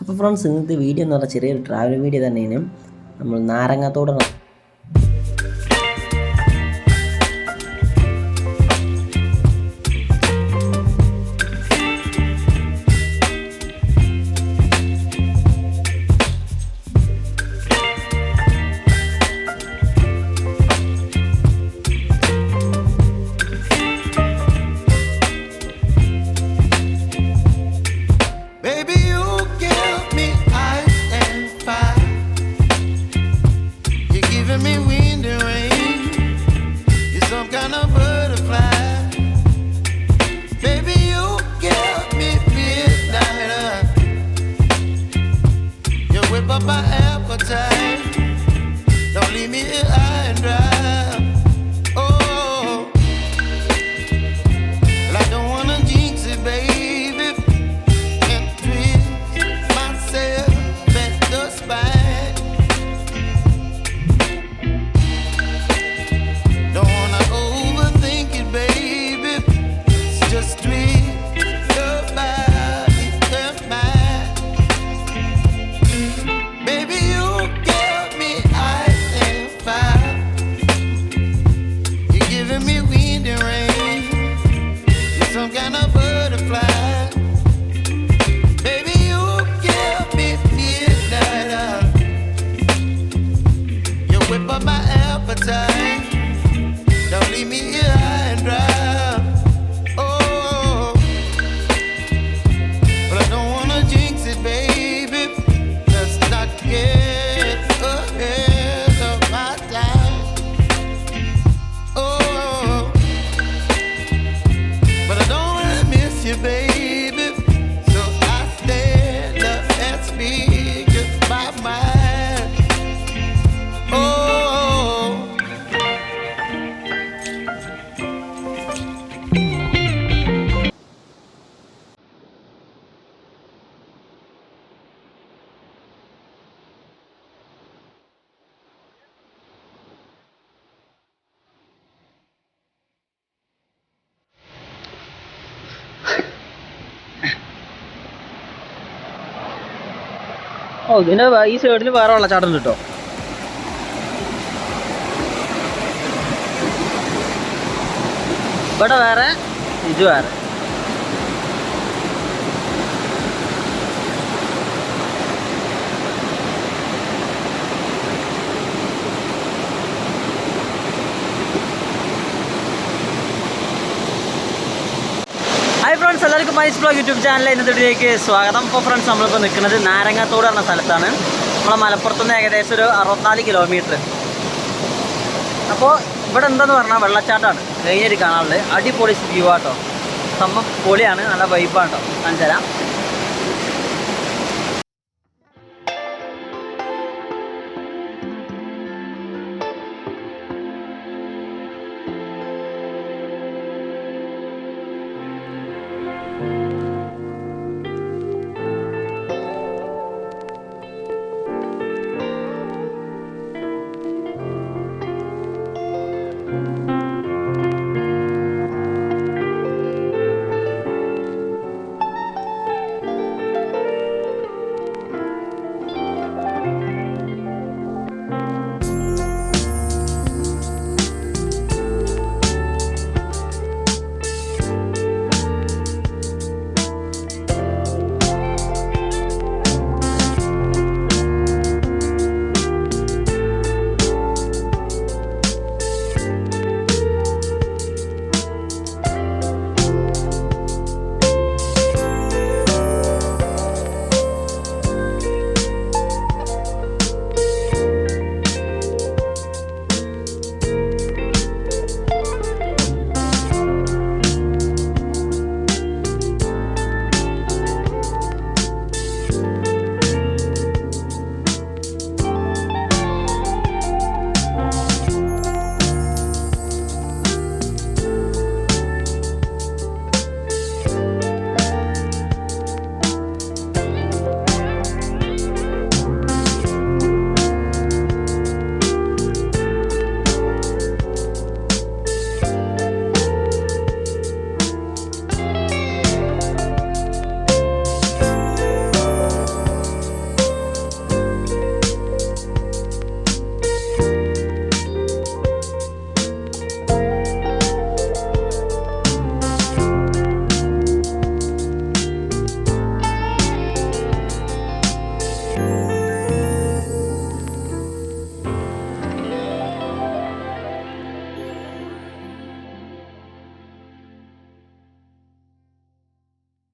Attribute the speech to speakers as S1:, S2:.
S1: അപ്പോൾ ഫ്രണ്ട്സ് ഇന്നത്തെ വീഡിയോ എന്ന് പറഞ്ഞാൽ ചെറിയൊരു ട്രാവൽ വീഡിയോ തന്നെയാണ്. നമ്മൾ നാരങ്ങാത്തോട് ഇതിൻ്റെ ഈ സൈഡിൽ വേറെ വെള്ളച്ചാട്ടം ഉണ്ട് കേട്ടോ. ഇവിടെ വേറെ, ഇത് വേറെ. ഹായ് ഫ്രണ്ട്സ്, എല്ലാവർക്കും മനീഷ് ബ്ലോഗ് യൂട്യൂബ് ചാനലിലെ ഇന്നത്തെ വീഡിയോയിലേക്ക് സ്വാഗതം. ഇപ്പോൾ ഫ്രണ്ട്സ് നമ്മളിപ്പോൾ നിൽക്കുന്നത് നാരങ്ങാത്തോട് എന്ന സ്ഥലത്താണ്. നമ്മളെ മലപ്പുറത്തുനിന്ന് ഏകദേശം ഒരു 64 കിലോമീറ്റർ. അപ്പോൾ ഇവിടെ എന്താന്ന് പറഞ്ഞാൽ വെള്ളച്ചാട്ടമാണ് കഴിഞ്ഞൊരു കാണാനുള്ളത്. അടിപൊളി വ്യൂ ആട്ടോ, സംഭവം പൊളിയാണ്, നല്ല വൈബാണ് കേട്ടോ. കാണിച്ചു തരാം.